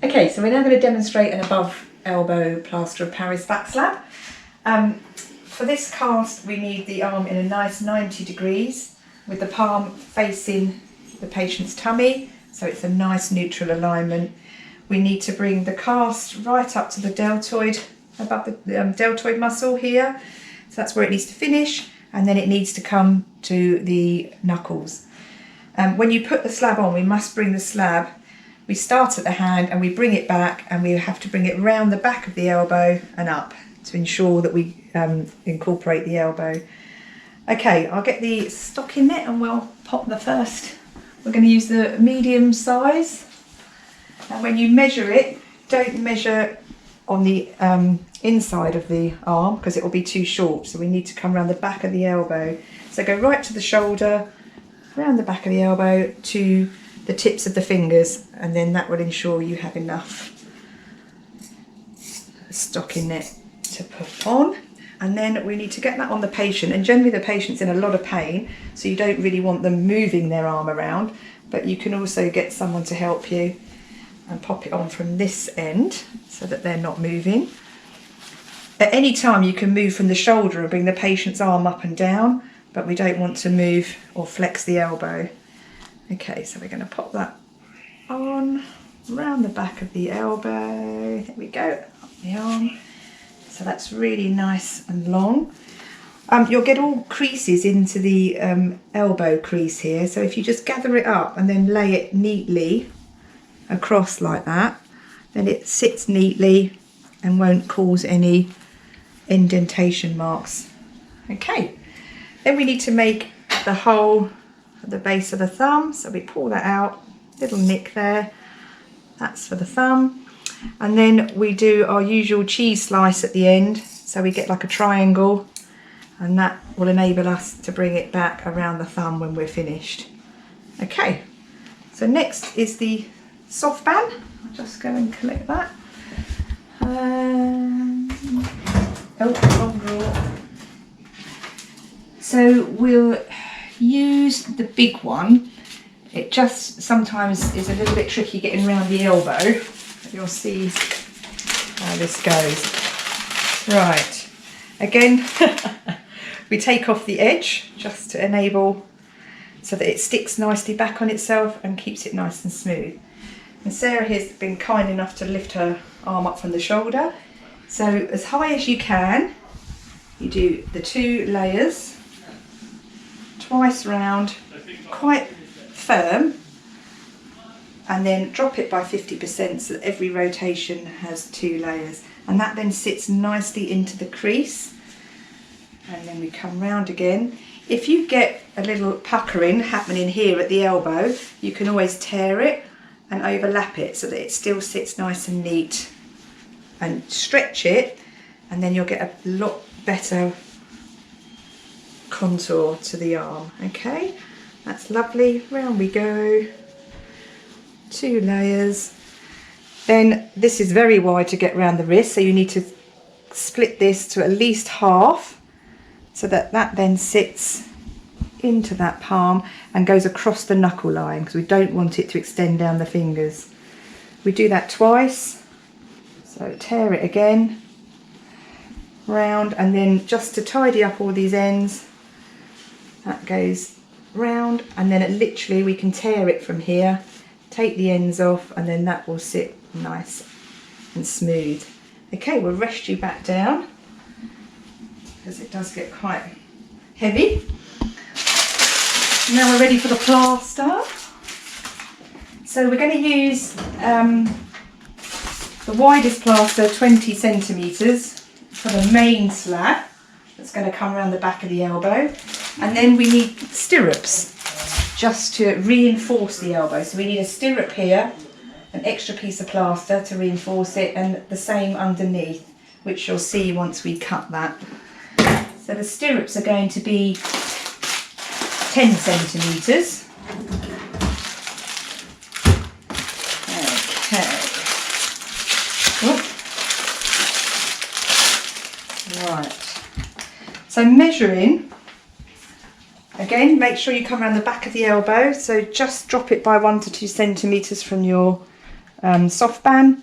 Okay, so we're now going to demonstrate an above elbow plaster of Paris backslab. For this cast we need the arm in a nice 90 degrees with the palm facing the patient's tummy, so it's a nice neutral alignment. We need to bring the cast right up to the deltoid, above the deltoid muscle here, so that's where it needs to finish, and then it needs to come to the knuckles. When you put the slab on, we must bring the slab, we start at the hand and we bring it back, and we have to bring it round the back of the elbow and up to ensure that we incorporate the elbow. Okay, I'll get the stockinette and we'll pop the first. We're going to use the medium size, and when you measure it, don't measure on the inside of the arm because it will be too short, so we need to come around the back of the elbow. So go right to the shoulder, around the back of the elbow to the tips of the fingers, and then that will ensure you have enough stockinette to put on. And then we need to get that on the patient, and generally the patient's in a lot of pain, so you don't really want them moving their arm around, but you can also get someone to help you and pop it on from this end so that they're not moving. At any time you can move from the shoulder and bring the patient's arm up and down, but we don't want to move or flex the elbow. Okay, so we're going to pop that on around the back of the elbow. There we go, up the arm. So that's really nice and long. You'll get all creases into the elbow crease here, so if you just gather it up and then lay it neatly across like that, then it sits neatly and won't cause any indentation marks. Okay, then we need to make the hole at the base of the thumb, so we pull that out, little nick there, that's for the thumb. And then we do our usual cheese slice at the end, so we get like a triangle, and that will enable us to bring it back around the thumb when we're finished. Okay, so next is the Softband. I'll just go and collect that. Wrong drawer. So we'll use the big one. It just sometimes is a little bit tricky getting around the elbow. You'll see how this goes. Right, again, we take off the edge just to enable so that it sticks nicely back on itself and keeps it nice and smooth. And Sarah has been kind enough to lift her arm up from the shoulder. So as high as you can, you do the 2 layers, twice round, quite firm, and then drop it by 50% so that every rotation has 2 layers, and that then sits nicely into the crease. And then we come round again. If you get a little puckering happening here at the elbow, you can always tear it and overlap it so that it still sits nice and neat, and stretch it, and then you'll get a lot better contour to the arm. Okay, that's lovely. Round we go. 2 layers. Then this is very wide to get around the wrist, so you need to split this to at least half so that that then sits into that palm and goes across the knuckle line, because we don't want it to extend down the fingers. We do that twice, so tear it again, round, and then just to tidy up all these ends, that goes round, and then literally we can tear it from here, take the ends off, and then that will sit nice and smooth. Okay, we'll rest you back down because it does get quite heavy. Now we're ready for the plaster. So we're going to use the widest plaster, 20 centimetres, for the main slab that's going to come around the back of the elbow. And then we need stirrups just to reinforce the elbow. So we need a stirrup here, an extra piece of plaster to reinforce it, and the same underneath, which you'll see once we cut that. So the stirrups are going to be 10 centimetres. Okay. Right. So measuring, again, make sure you come around the back of the elbow, so just drop it by 1 to 2 centimetres from your Softband,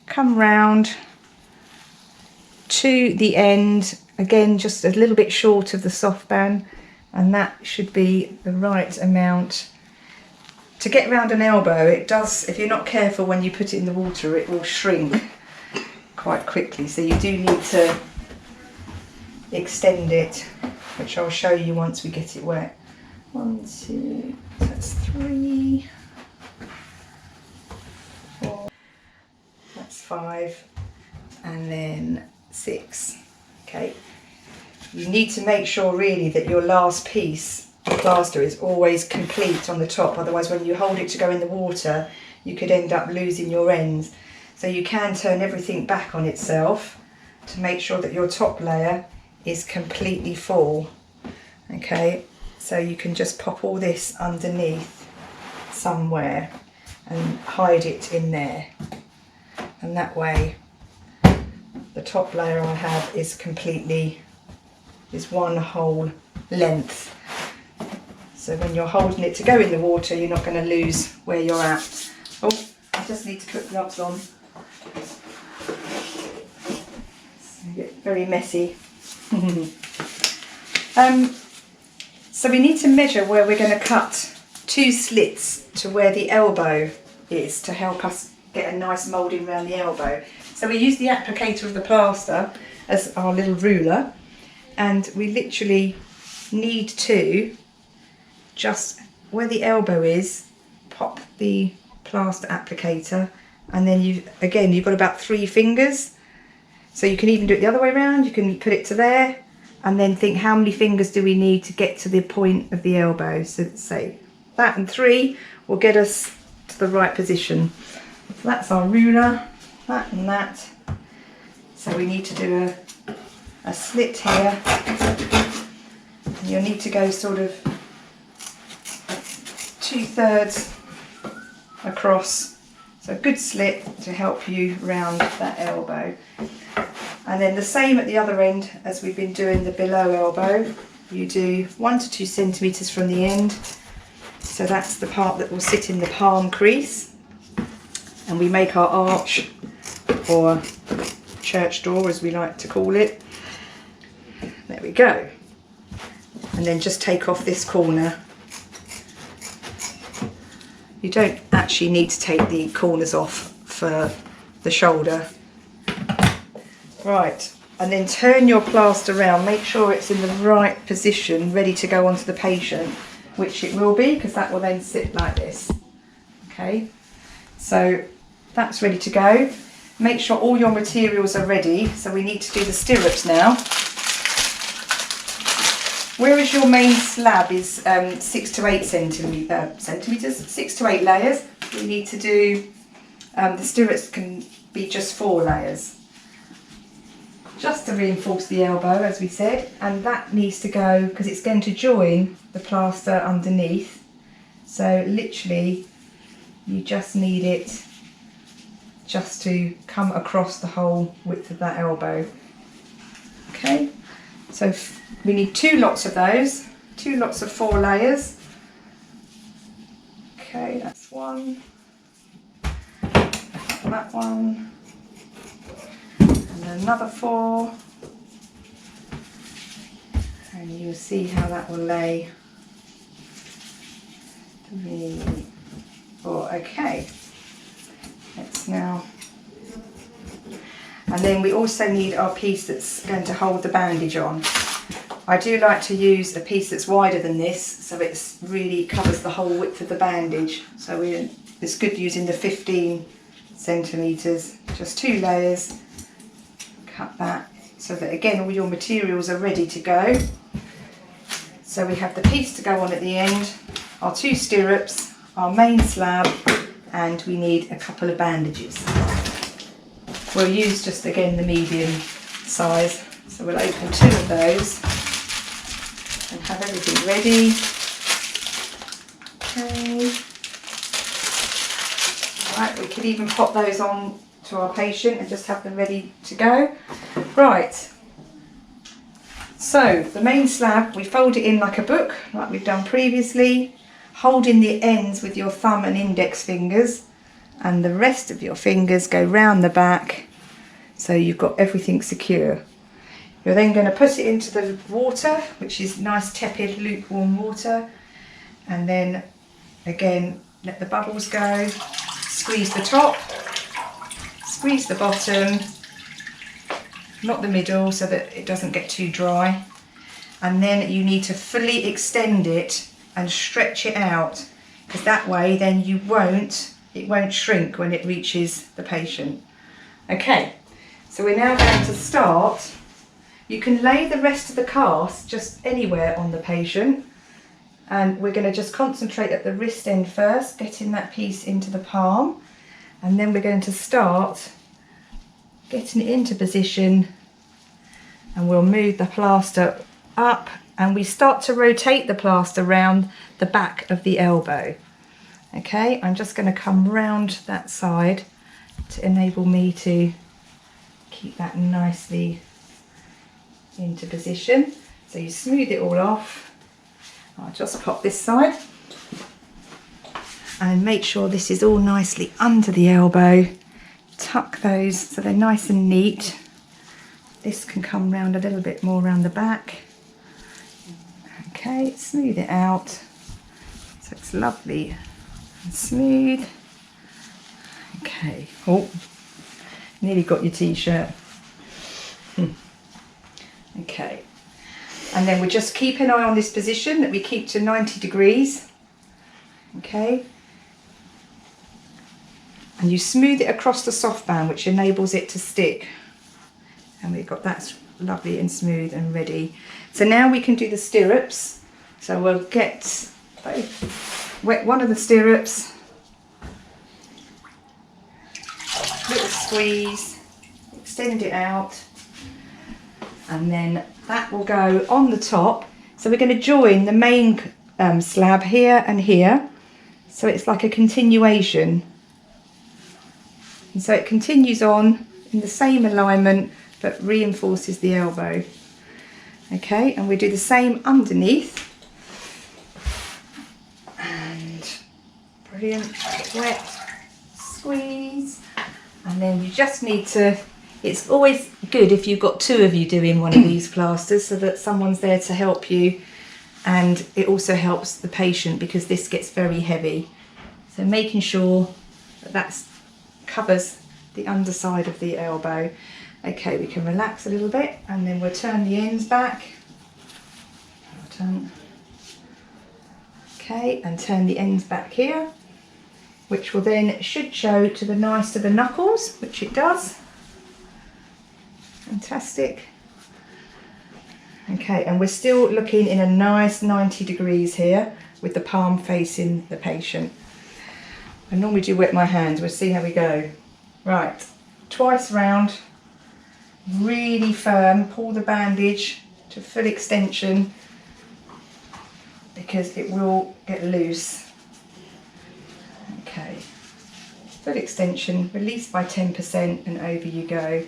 come round to the end, again just a little bit short of the Softband, and that should be the right amount. To get round an elbow, it does, if you're not careful when you put it in the water, it will shrink quite quickly, so you do need to extend it, which I'll show you once we get it wet. 1, 2, that's 3, 4, that's 5, and then 6. Okay, you need to make sure really that your last piece of plaster is always complete on the top, otherwise when you hold it to go in the water you could end up losing your ends. So you can turn everything back on itself to make sure that your top layer is completely full. Okay, so you can just pop all this underneath somewhere and hide it in there, and that way the top layer I have is one whole length. So when you're holding it to go in the water, you're not going to lose where you're at. Oh, I just need to put gloves on. So you get very messy. So we need to measure where we're going to cut 2 slits to where the elbow is to help us get a nice moulding around the elbow. So we use the applicator of the plaster as our little ruler, and we literally need to, just where the elbow is, pop the plaster applicator, and then you've got about 3 fingers. So you can even do it the other way around. You can put it to there and then think how many fingers do we need to get to the point of the elbow. So say that, and 3 will get us to the right position. So that's our ruler, that and that. So we need to do a slit here, and you'll need to go sort of 2/3 across. So a good slit to help you round that elbow. And then the same at the other end as we've been doing the below elbow. You do 1 to 2 centimetres from the end. So that's the part that will sit in the palm crease. And we make our arch, or church door as we like to call it. There we go. And then just take off this corner. You don't actually need to take the corners off for the shoulder. Right, and then turn your plaster around, make sure it's in the right position, ready to go onto the patient, which it will be, because that will then sit like this. Okay, so that's ready to go. Make sure all your materials are ready. So we need to do the stirrups now. Whereas your main slab is 6 to 8 centimetres, 6 to 8 layers, we need to do, the stirrups can be just 4 layers. Just to reinforce the elbow, as we said, and that needs to go because it's going to join the plaster underneath. So literally you just need it just to come across the whole width of that elbow. Okay, so we need 2 lots of those, 2 lots of 4 layers. Okay, that's 1, that one, and another 4, and you'll see how that will lay. 3, 4, okay. Let's now, and then we also need our piece that's going to hold the bandage on. I do like to use a piece that's wider than this, so it really covers the whole width of the bandage. So it's good using the 15 centimetres, just 2 layers. Cut that so that again all your materials are ready to go. So we have the piece to go on at the end, our 2 stirrups, our main slab, and we need a couple of bandages. We'll use just again the medium size, so we'll open 2 of those and have everything ready. Okay. Right, we could even pop those on to our patient and just have them ready to go. Right, so the main slab, we fold it in like a book, like we've done previously, holding the ends with your thumb and index fingers, and the rest of your fingers go round the back so you've got everything secure. You're then going to put it into the water, which is nice tepid lukewarm water, and then again let the bubbles go, squeeze the top, squeeze the bottom, not the middle so that it doesn't get too dry, and then you need to fully extend it and stretch it out, because that way then it won't shrink when it reaches the patient. Okay, so we're now going to start. You can lay the rest of the cast just anywhere on the patient, and we're going to just concentrate at the wrist end first, getting that piece into the palm, and then we're going to start getting it into position, and we'll move the plaster up, and we start to rotate the plaster round the back of the elbow. Okay, I'm just going to come round that side to enable me to keep that nicely into position. So you smooth it all off. I'll just pop this side and make sure this is all nicely under the elbow. Tuck those so they're nice and neat. This can come round a little bit more around the back. Okay, smooth it out so it's lovely and smooth. Okay, oh, nearly got your t-shirt. Okay, and then we just keep an eye on this position that we keep to 90 degrees. Okay, and you smooth it across the Softband, which enables it to stick, and we've got that lovely and smooth and ready. So now we can do the stirrups. So we'll wet one of the stirrups, little squeeze, extend it out, and then that will go on the top. So we're going to join the main slab here and here, so it's like a continuation, and so it continues on in the same alignment but reinforces the elbow. Okay, and we do the same underneath, and brilliant, wet, squeeze, and then you just need to, it's always good if you've got two of you doing one of these plasters so that someone's there to help you, and it also helps the patient because this gets very heavy. So making sure that covers the underside of the elbow. Okay, we can relax a little bit, and then we'll turn the ends back. Okay, and turn the ends back here, which will then should show to the nice of the knuckles, which it does. Fantastic. Okay, and we're still looking in a nice 90 degrees here with the palm facing the patient. I normally do wet my hands, we'll see how we go. Right, twice round, really firm, pull the bandage to full extension because it will get loose. Okay, full extension, release by 10%, and over you go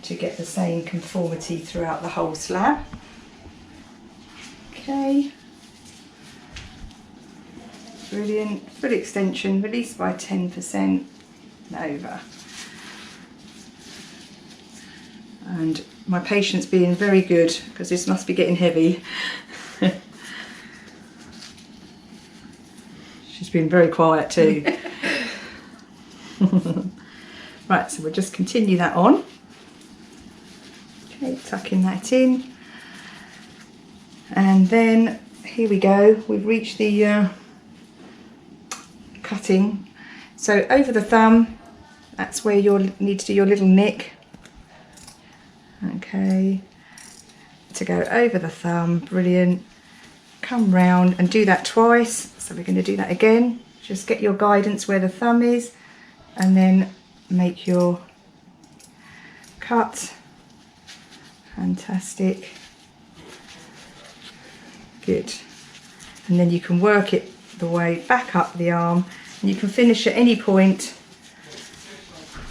to get the same conformity throughout the whole slab. Okay, brilliant, full extension, release by 10%, and over. And my patient's being very good because this must be getting heavy. She's been very quiet too. Right, so we'll just continue that on. Okay, tucking that in. And then here we go, we've reached the cutting. So over the thumb, that's where you'll need to do your little nick. Okay, to go over the thumb, brilliant. Come round and do that twice. So we're going to do that again. Just get your guidance where the thumb is, and then make your cut. Fantastic. Good. And then you can work it the way back up the arm, and you can finish at any point.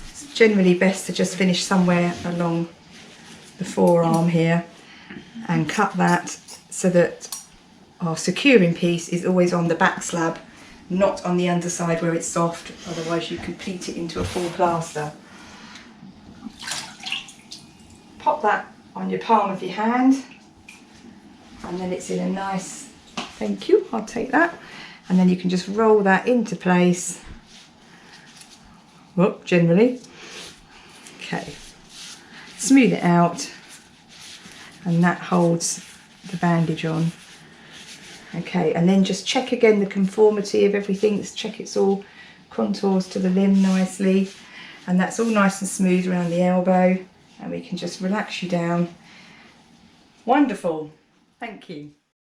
It's generally best to just finish somewhere along the forearm here and cut that so that our securing piece is always on the back slab not on the underside where it's soft, otherwise you could pleat it into a full plaster. Pop that on your palm of your hand, and then it's in a nice, thank you, I'll take that, and then you can just roll that into place. Whoop, generally. Okay, smooth it out, and that holds the bandage on. Okay, and then just check again the conformity of everything, check it's all contours to the limb nicely, and that's all nice and smooth around the elbow, and we can just relax you down. Wonderful, thank you.